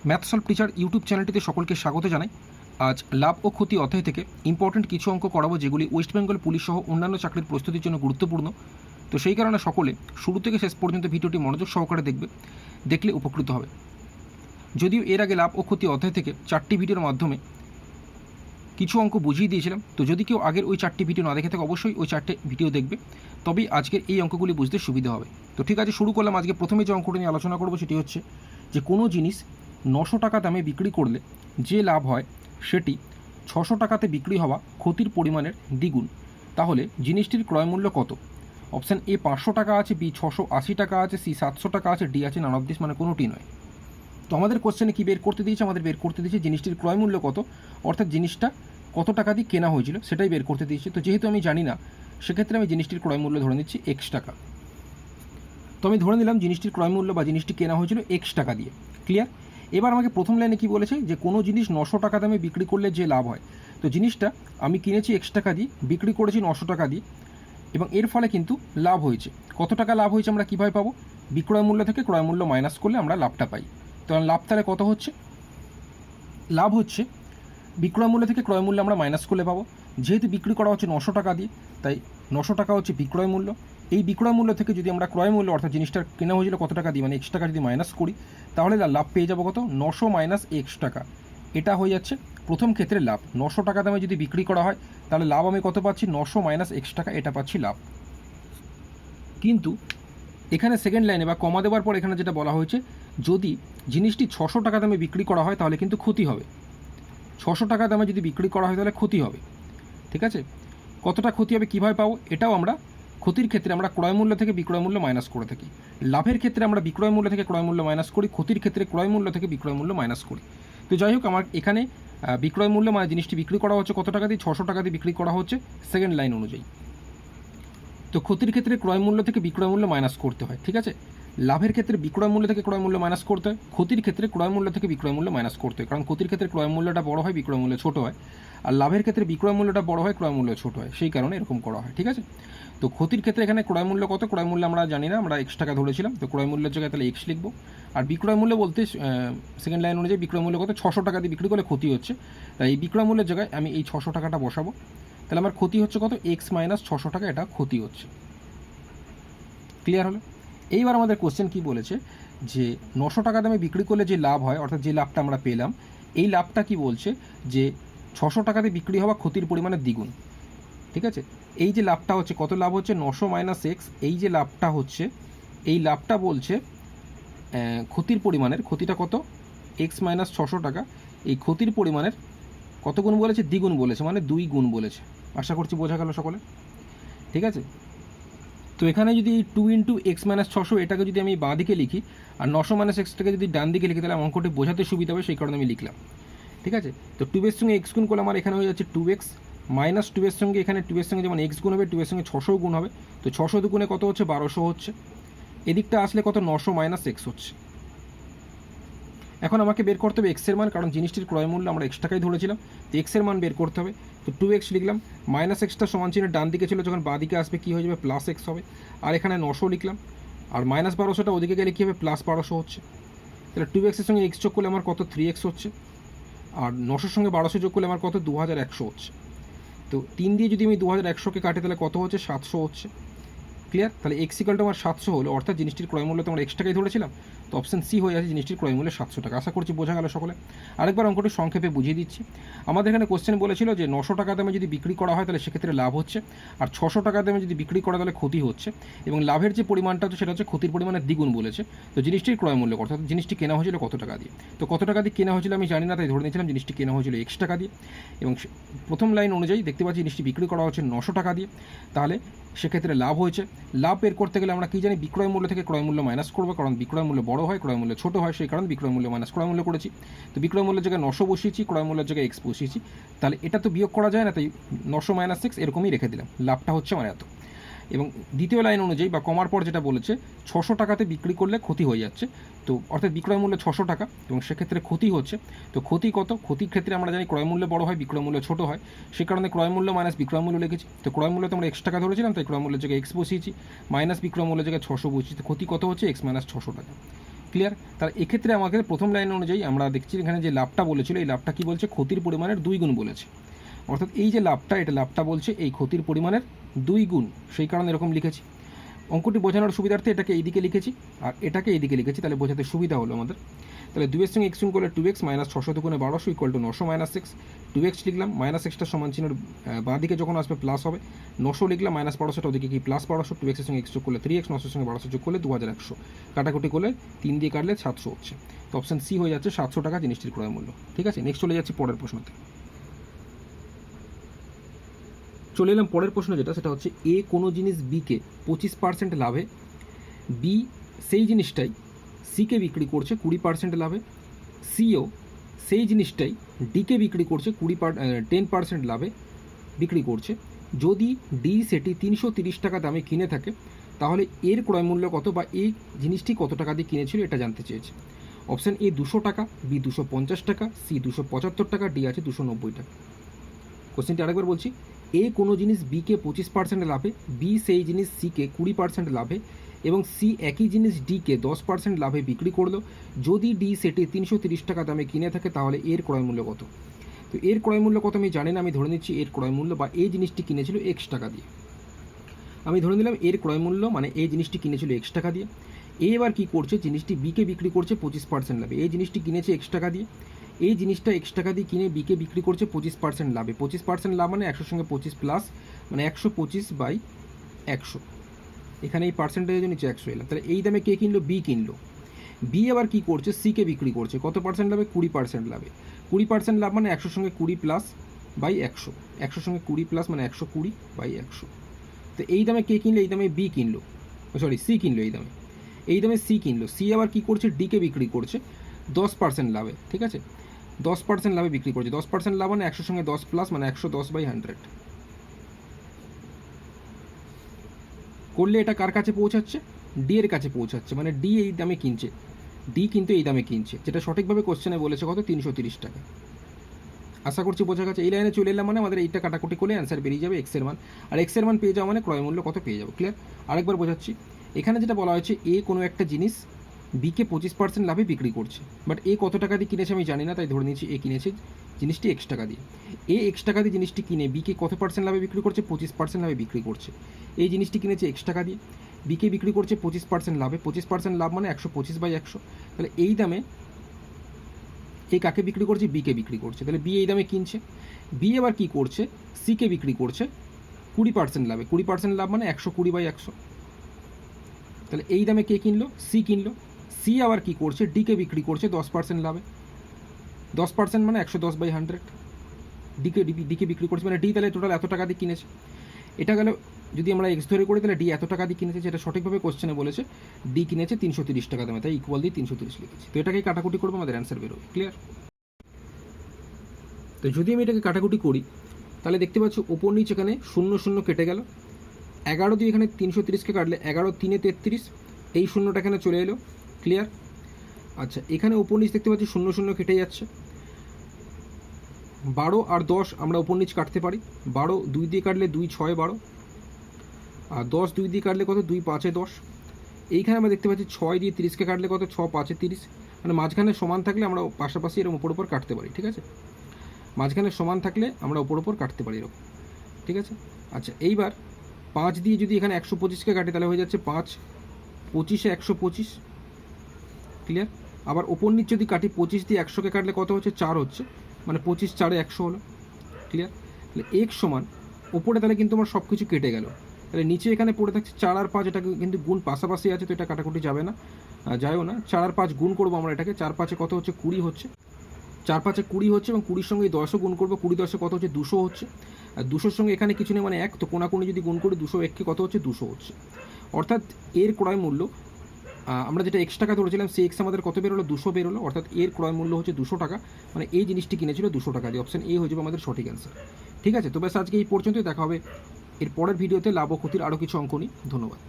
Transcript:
Math solve teacher YouTube চ্যানেলটিতে সকলকে স্বাগত জানাই। আজ লাভ ও ক্ষতি অধ্যায় থেকে ইম্পর্টেন্ট কিছু অঙ্ক করাবো, যেগুলি ওয়েস্ট বেঙ্গল পুলিশ সহ অন্যান্য চাকরির প্রস্তুতির জন্য গুরুত্বপূর্ণ। তো সেই কারণে সকলে শুরু থেকে শেষ পর্যন্ত ভিডিওটি মনোযোগ সহকারে দেখলে উপকৃত হবে। যদিও এর আগে লাভ ও ক্ষতি অধ্যায় থেকে 4টি ভিডিওর মাধ্যমে কিছু অঙ্ক বুঝিয়ে দিয়েছিলাম, তো যদি কেউ আগের ওই 4টি ভিডিও না দেখে থাকে অবশ্যই ওই 4টে ভিডিও দেখবে, তবেই আজকের এই অঙ্কগুলি বুঝতে সুবিধা হবে। তো ঠিক আছে, শুরু করলাম। আজকে প্রথমে যে অঙ্কটা নিয়ে আলোচনা করবো সেটি হচ্ছে যে কোনো জিনিস 900 টাকা দামে বিক্রি করলে যে লাভ হয় সেটি 600 টাকাতে বিক্রি হওয়া ক্ষতির পরিমাণের দ্বিগুণ। তাহলে জিনিসটির ক্রয় মূল্য কত? অপশান এ 500 টাকা আছে, বি 680 টাকা আছে, সি 700 টাকা আছে, ডি আছে নান অফ দিস, মানে কোনোটি নয়। তো আমাদের কোশ্চেনে কী বের করতে দিয়েছে? আমাদের বের করতে দিয়েছে জিনিসটির ক্রয় মূল্য কত, অর্থাৎ জিনিসটা কত টাকা দিয়ে কেনা হয়েছিল সেটাই বের করতে দিয়েছে। তো যেহেতু আমি জানি না, সেক্ষেত্রে আমি জিনিসটির ক্রয় মূল্য ধরে নিচ্ছি এক্স টাকা। তো আমি ধরে নিলাম জিনিসটির ক্রয় মূল্য বা জিনিসটি কেনা হয়েছিল এক্স টাকা দিয়ে। ক্লিয়ার? এবার আমাকে প্রথম লাইনে কি বলেছে, যে কোনো জিনিস 900 টাকা দামে বিক্রি করলে যে লাভ হয়। তো জিনিসটা আমি কিনেছি এক্স টাকা দিয়ে, বিক্রি করেছি 900 টাকা দিয়ে, এবং এর ফলে কিন্তু লাভ হয়েছে। কত টাকা লাভ হয়েছে আমরা কীভাবে পাবো? বিক্রয় মূল্য থেকে ক্রয় মূল্য মাইনাস করলে আমরা লাভটা পাই। তো লাভ তাহলে কত হচ্ছে? লাভ হচ্ছে বিক্রয় মূল্য থেকে ক্রয় মূল্য আমরা মাইনাস করলে পাবো। যেহেতু বিক্রি করা হচ্ছে 900 টাকা দিয়ে, তাই 900 টাকা হচ্ছে বিক্রয় মূল্য। এই বিক্রয় মূল্য থেকে যদি আমরা ক্রয় মূল্য অর্থাৎ জিনিসটা কেনা হয়েছিল কত টাকা দিয়ে, মানে এক্স টাকা যদি মাইনাস করি, তাহলে লাভ পেয়ে যাবো কত? 900 মাইনাস এক্স টাকা। এটা হয়ে যাচ্ছে প্রথম ক্ষেত্রে লাভ। 900 টাকা দামে যদি বিক্রি করা হয়, তাহলে লাভ আমি কত পাচ্ছি? 900 মাইনাস এক্স টাকা, এটা পাচ্ছি লাভ। কিন্তু এখানে সেকেন্ড লাইনে বা কমা দেওয়ার পর এখানে যেটা বলা হয়েছে, যদি জিনিসটি 600 টাকা দামে বিক্রি করা হয় তাহলে কিন্তু ক্ষতি হবে। 600 টাকা দামে যদি বিক্রি করা হয় তাহলে ক্ষতি হবে। ঠিক আছে, কতটা ক্ষতি হবে কীভাবে পাবো? এটাও আমরা ক্ষতির ক্ষেত্রে আমরা ক্রয় মূল্য থেকে বিক্রয় মূল্য মাইনাস করে থাকি। লাভের ক্ষেত্রে আমরা বিক্রয় মূল্য থেকে ক্রয় মূল্য মাইনাস করি, ক্ষতির ক্ষেত্রে ক্রয় মূল্য থেকে বিক্রয় মূল্য মাইনাস করি। তো যাই হোক, আমার এখানে বিক্রয় মূল্য মানে জিনিসটি বিক্রি করা হচ্ছে কত টাকা দিয়ে? 600 টাকা দিয়ে বিক্রি করা হচ্ছে সেকেন্ড লাইন অনুযায়ী। তো ক্ষতির ক্ষেত্রে ক্রয় মূল্য থেকে বিক্রয় মূল্য মাইনাস করতে হয়। ঠিক আছে, লাভের ক্ষেত্রে বিক্রয় মূল্য থেকে ক্রয় মূল্য মাইনাস করতে হয়, ক্ষতির ক্ষেত্রে ক্রয় মূল্য থেকে বিক্রয় মূল্য মাইনাস করতে হয়। কারণ ক্ষতির ক্ষেত্রে ক্রয় মূল্যটা বড় হয়, বিক্রয় মূল্য ছোট হয়, আর লাভের ক্ষেত্রে বিক্রয় মূল্যটা বড় হয়, ক্রয় মূল্য ছোট হয়, সেই কারণে এরকম করা হয়। ঠিক আছে, তো ক্ষতির ক্ষেত্রে এখানে ক্রয় মূল্য কত? ক্রয় মূল্য আমরা জানি না, আমরা এক্স টাকা ধরেছিলাম, তো ক্রয় মূল্যের জায়গায় তাহলে এক্স লিখবো। আর বিক্রয় মূল্য বলতে সেকেন্ড লাইন অনুযায়ী বিক্রয় মূল্য কত? 600 টাকা দিয়ে বিক্রি করলে ক্ষতি হচ্ছে, তাই এই বিক্রয় মূল্যের জায়গায় আমি এই 600 টাকাটা বসাবো। তাহলে আমার ক্ষতি হচ্ছে কত? এক্স মাইনাস 600 টাকা, এটা ক্ষতি হচ্ছে। ক্লিয়ার হলো? এইবার আমাদের কোশ্চেন কি বলেছে, যে 900 টাকা দামে বিক্রি করলে যে লাভ হয়, অর্থাৎ যে লাভটা আমরা পেলাম, এই লাভটা কি বলছে, যে 600 টাকাতে বিক্রি হওয়া ক্ষতির পরিমাণের দ্বিগুণ। ঠিক আছে, এই যে লাভটা হচ্ছে, কত লাভ হচ্ছে? 900 মাইনাস এক্স। এই যে লাভটা হচ্ছে, এই লাভটা বলছে ক্ষতির পরিমাণের, ক্ষতিটা কত? এক্স মাইনাস 600 টাকা। এই ক্ষতির পরিমাণের কত গুণ বলেছে? দ্বিগুণ বলেছে, মানে 2 গুণ বলেছে। আশা করছি বোঝা গেল সকলে। ঠিক আছে, তো এখানে যদি 2 ইন্টু এক্স মাইনাস 600 এটাকে যদি আমি বাঁ দিকে লিখি, আর 900 মাইনাস এক্সটাকে যদি ডান দিকে লিখি, তাহলে অঙ্কটি বোঝাতে সুবিধা হবে, সেই কারণে আমি লিখলাম। ঠিক আছে, তো 2 এর সঙ্গে এক্স গুণ করলে আমার এখানে হয়ে যাচ্ছে 2x মাইনাস 2 এর সঙ্গে এখানে 2 এর সঙ্গে যেমন এক্স গুণ হবে, 2 এর সঙ্গে 600 গুণ হবে। তো 600 দুগুণে কত হচ্ছে? 1200 হচ্ছে। এদিকটা আসলে কত? 900 মাইনাস এক্স হচ্ছে। এখন আমাকে বের করতে হবে এক্সের মান, কারণ জিনিসটির ক্রয় মূল্য আমরা এক্স টাকায় ধরেছিলাম, তো এক্সের মান বের করতে হবে। তো 2x লিখলাম, মাইনাস এক্সটা সমান চিহ্ন ডান দিকে ছিল, যখন বাঁ দিকে আসবে কী হয়ে যাবে? প্লাস এক্স হবে। আর এখানে 900 লিখলাম, আর মাইনাস 1200টা ওদিকে গেলে কী হবে? প্লাস 1200 হচ্ছে। তাহলে 2x এর সঙ্গে এক্স যোগ করলে আমার কত? 3x হচ্ছে। আর 900 সঙ্গে 1200 যোগ করলে আমার কত? 2100 হচ্ছে। তো 3 দিয়ে যদি আমি 2100কে কাটে, তাহলে কত হচ্ছে? 700 হচ্ছে। ক্লিয়ার? তাহলে এক্স ইকাল টু আমার 700 হলো, অর্থাৎ জিনিসটির ক্রয় মূল্য তো আমরা এক্স টাকায় ধরেছিলাম, তো অপশন সি হয়ে আছে জিনিসটির ক্রয় মূল্য 700 টাকা। আশা করছি বোঝা গেল সকলে। আরেকবার অঙ্কটি সংক্ষেপে বুঝিয়ে দিচ্ছি। আমাদের এখানে কোশ্চেন বলেছিল যে 900 টাকা দামে যদি বিক্রি করা হয় তাহলে সেক্ষেত্রে লাভ হচ্ছে, আর 600 টাকা দামে যদি বিক্রি করা তাহলে ক্ষতি হচ্ছে, এবং লাভের যে পরিমাণটা হচ্ছে সেটা হচ্ছে ক্ষতির পরিমাণের দ্বিগুণ বলেছে। তো জিনিসটির ক্রয় মূল্য অর্থাৎ জিনিসটি কেনা হয়েছিল কত টাকা দিয়ে? তো কত টাকা দিয়ে কেনা হয়েছিল আমি জানি না, তাই ধরে নিয়েছিলাম জিনিসটি কেনা হয়েছিল এক্স টাকা দিয়ে, এবং প্রথম লাইন অনুযায়ী দেখতে পাচ্ছি জিনিসটি বিক্রি করা হচ্ছে 900 টাকা দিয়ে। তাহলে সেক্ষেত্রে লাভ হয়েছে। লাভ বের করতে গেলে আমরা কী জানি? বিক্রয় মূল্য থেকে ক্রয় মূল্য মাইনাস করবো, কারণ বিক্রয় মূল্য বড় হয়, ক্রয় মূল্য ছোট হয়, সেই কারণে বিক্রয় মূল্য মাইনাস ক্রয় মূল্য করেছি। তো বিক্রয় মূল্যের জায়গায় 900 বসিয়েছি, ক্রয় মূল্যের জায়গায় এক্স বসিয়েছি, তাহলে এটা তো বিয়োগ করা যায় না, তাই 900 মাইনাস এক্স এরকমই রেখে দিলাম। লাভটা হচ্ছে আমার এত। এবং দ্বিতীয় লাইন অনুযায়ী বা কমার পর যেটা বলেছে, 600 টাকাতে বিক্রি করলে ক্ষতি হয়ে যাচ্ছে, তো অর্থাৎ বিক্রয় মূল্য 600 টাকা, এবং সেক্ষেত্রে ক্ষতি হচ্ছে। তো ক্ষতি কত? ক্ষতির ক্ষেত্রে আমরা জানি ক্রয় মূল্য বড় হয়, বিক্রয় মূল্য ছোট হয়, সে কারণে ক্রয় মূল্য মাইনাস বিক্রয় মূল্য লিখেছি। তো ক্রয় মূল্য তো আমরা এক্স টাকা ধরেছিলাম, তাই ক্রয় মূল্যের জায়গায় এক্স বসিয়েছি, মাইনাস বিক্রয় মূল্যের জায়গায় 600 বসিয়েছি। তো ক্ষতি কত হচ্ছে? এক্স মাইনাস 600 টাকা। ক্লিয়ার? তার এক্ষেত্রে আমাদের প্রথম লাইন অনুযায়ী আমরা দেখছি এখানে যে লাভটা বলেছিল, এই লাভটা কি বলছে? ক্ষতির পরিমাণের 2 গুণ বলেছে। অর্থাৎ এই যে লাভটা, এটা লাভটা বলছে এই ক্ষতির পরিমাণের 2 গুণ, সেই কারণে এরকম লিখেছি। অঙ্কটি বোঝানোর সুবিধার্থে এটাকে এইদিকে লিখেছি আর এটাকে এইদিকে লিখেছি, তাহলে বোঝাতে সুবিধা হলো আমাদের। তাহলে 2 এর সঙ্গে x গুণ করলে 2x মাইনাস 600 দুগুণে 1200 equal to 900 minus x। 2x লিখলাম, মাইনাস এক্সটা সমান চিহ্নের বাঁ দিকে যখন আসবে প্লাস হবে। 900 লিখলাম, মাইনাস 1200টা ওদিকে কি প্লাস 1200। 2x এর সঙ্গে x যোগ করলে 3x, 900 এর সঙ্গে 1200 যোগ করলে 2100। কাটাকুটি করলে 3 দিয়ে কাটলে 700 হচ্ছে। তো অপশান সি হয়ে যাচ্ছে 700 টাকা জিনিসটির ক্রয় মূল্য। ঠিক আছে, নেক্সট চলে যাচ্ছে পরের প্রশ্নতে। চলে এলাম পরের প্রশ্ন, যেটা সেটা হচ্ছে এ কোনো জিনিস বিকে 25% লাভে, বি সেই জিনিসটাই সিকে বিক্রি করছে 20% লাভে, সিও সেই জিনিসটাই ডিকে বিক্রি করছে 10% লাভে বিক্রি করছে। যদি ডি সেটি 330 টাকা দামে কিনে থাকে, তাহলে এর ক্রয় মূল্য কত, বা এই জিনিসটি কত টাকা দিয়ে কিনেছিল এটা জানতে চেয়েছে। অপশান এ 200 টাকা, বি 250 টাকা, সি 275 টাকা, ডি আছে 290 টাকা। কোশ্চেনটি আরেকবার বলছি, এ কোনো জিনিস বিকে 25% লাভে, বি সেই জিনিস সিকে 20% লাভে এবং সি একই জিনিস ডিকে 10% লাভে বিক্রি করলো। যদি ডি সেটি 330 টাকা দামে কিনে থাকে, তাহলে এর ক্রয় মূল্য কত? তো এর ক্রয় মূল্য কত আমি জানি না, আমি ধরে নিচ্ছি এর ক্রয় মূল্য, বা এই জিনিসটি কিনেছিল x টাকা দিয়ে। আমি ধরে নিলাম এর ক্রয় মূল্য মানে এই জিনিসটি কিনেছিল x টাকা দিয়ে। এবার কি করছে, জিনিসটি বিকে বিক্রি করছে 25% লাভে। এই জিনিসটি কিনেছে x টাকা দিয়ে, এই জিনিসটা x টাকা দিয়ে কিনে বিকে বিক্রি করছে 25% লাভে। 25% লাভ মানে 100 সঙ্গে 25 প্লাস, মানে 125/100। এখানে এই পার্সেন্টেজের নিচে 100 এলাম। তাহলে এই দামে কে কিনলো? বি কিনলো। বি আবার কি করছে? সিকে বিক্রি করছে কত পার্সেন্ট লাভে? 20% লাভে। 20% লাভ মানে 100 সঙ্গে 20 প্লাস বাই 100। 100 সঙ্গে 20 প্লাস মানে 120/100। তো এই দামে কে কিনলো? এই দামে বি কিনলো, সরি সি কিনলো। এই দামে সি কিনলো। সি আবার কি করছে? ডিকে বিক্রি করছে 10% লাভে। ঠিক আছে, 10% লাভে বিক্রি করছে। 10% লাভ মানে 100 সঙ্গে 10 প্লাস মানে 110/100 করলে এটা কার কাছে পৌঁছাচ্ছে? ডি এর কাছে পৌঁছাচ্ছে, মানে ডি এই দামে কিনছে। ডি কিন্তু এই দামে কিনছে, যেটা সঠিকভাবে কোশ্চেনে বলেছে কত? 330 টাকা। আশা করছি বোঝা গেছে। এই লাইনে চলে এলাম মানে আমাদের এইটা কাটাকুটি করলে অ্যান্সার বেরিয়ে যাবে এক্সের মান, আর এক্সের মান পেয়ে যাওয়া মানে ক্রয় মূল্য কত পেয়ে যাবো। ক্লিয়ার? আরেকবার বোঝাচ্ছি, এখানে যেটা বলা হয়েছে এ কোনো একটা জিনিস বিকে 25% লাভে বিক্রি করছে, বাট এ কত টাকা দিয়ে কিনেছে আমি জানি না, তাই ধরে নিয়েছি এ কিনেছে জিনিসটি x টাকা দিয়ে। এ x টাকা দিয়ে জিনিসটি কিনে বিকে কত পার্সেন্ট লাভে বিক্রি করছে? 25% লাভে বিক্রি করছে। এই জিনিসটি কিনেছে x টাকা দিয়ে, বিকে বিক্রি করছে 25% লাভে। 25% লাভ মানে 125/100। তাহলে এই দামে এই কাকে বিক্রি করছে? বিকে বিক্রি করছে। তাহলে বি এই দামে কিনছে। বি আবার কি করছে? সিকে বিক্রি করছে 20% লাভে। 20% লাভ মানে 120/100। তাহলে এই দামে কে কিনলো? সি কিনলো। সি আবার কি করছে? ডিকে বিক্রি করছে 10% লাভে। 10% মানে 110/100। ডিকে বিক্রি করছে মানে ডি তাহলে টোটাল এত টাকা দিয়ে কিনেছে। এটা গেল যদি আমরা এক্স ধরে করি, তাহলে ডি এত টাকা দিয়ে কিনেছে, যেটা সঠিকভাবে কোশ্চেনে বলেছে ডি কিনেছে 330 টাকা দামে, তাই ইকুয়াল দিয়ে 330 লিখেছি। তো এটাকে কাটাকুটি করবো, আমাদের অ্যান্সার বেরোবে। ক্লিয়ার? তো যদি আমি এটাকে কাটাকুটি করি, তাহলে দেখতে পাচ্ছি ওপর নিচ এখানে 0 0 কেটে গেল। 11 দিয়ে এখানে 330কে কাটলে 11 3 33, এই শূন্যটা এখানে চলে এলো। ক্লিয়ার? আচ্ছা, এখানে ওপর নিচ দেখতে পাচ্ছি 0 0 কেটে যাচ্ছে। 12 আর 10 আমরা ওপর নিচ কাটতে পারি। 12 2 দিয়ে কাটলে 2 6 12, আর 10 2 দিয়ে কাটলে কত? 2 5 10। এইখানে আমরা দেখতে পাচ্ছি 6 দিয়ে 30কে কাটলে কত? 6 5 30। মানে মাঝখানে সমান থাকলে আমরা পাশাপাশি এরকম উপর কাটতে পারি। ঠিক আছে, মাঝখানে সমান থাকলে আমরা উপর কাটতে পারি এরকম। ঠিক আছে, আচ্ছা এইবার 5 দিয়ে যদি এখানে 125কে কাটে, তাহলে হয়ে যাচ্ছে 5 25 125। ক্লিয়ার? আবার ওপর নিচ যদি কাটি, 25 দিয়ে 100কে কাটলে কত হচ্ছে? 4 হচ্ছে, মানে 25 4 100 হলো। ক্লিয়ার? তাহলে x সমান ওপরে তাহলে কিন্তু আমার সব কিছু কেটে গেল। তাহলে নিচে এখানে পড়ে থাকছে 4 আর 5, এটা কিন্তু গুণ পাশাপাশি আছে, তো এটা কাটাকুটি যাবে না, যায়ও না। 4 আর 5 গুণ করবো আমরা এটাকে। 4 5 কত হচ্ছে? 20 হচ্ছে। 4 5 20 হচ্ছে, এবং 20 সঙ্গে 10ও গুণ করবো। 20 10 কত হচ্ছে? 200 হচ্ছে। আর 200 সঙ্গে এখানে কিছু নেই মানে 1, তো কোনাকুনি যদি গুণ করি 200 1কে কত হচ্ছে? 200 হচ্ছে। অর্থাৎ এর ক্রয় মূল্য আমরা যেটা x টাকা ধরেছিলাম, সেই x আমাদের কত বেরোলো? 200 বেরোলো। অর্থাৎ এর ক্রয় মূল্য হচ্ছে 200 টাকা, মানে এই জিনিসটি কিনেছিল 200 টাকা দিয়ে। অপশন এ হয়ে যাবে আমাদের সঠিক অ্যান্সার। ঠিক আছে, তো ব্যাস আজকে এই পর্যন্তই। দেখা হবে এর পরের ভিডিওতে লাভ ও ক্ষতির আরও কিছু অঙ্ক নিয়ে। ধন্যবাদ।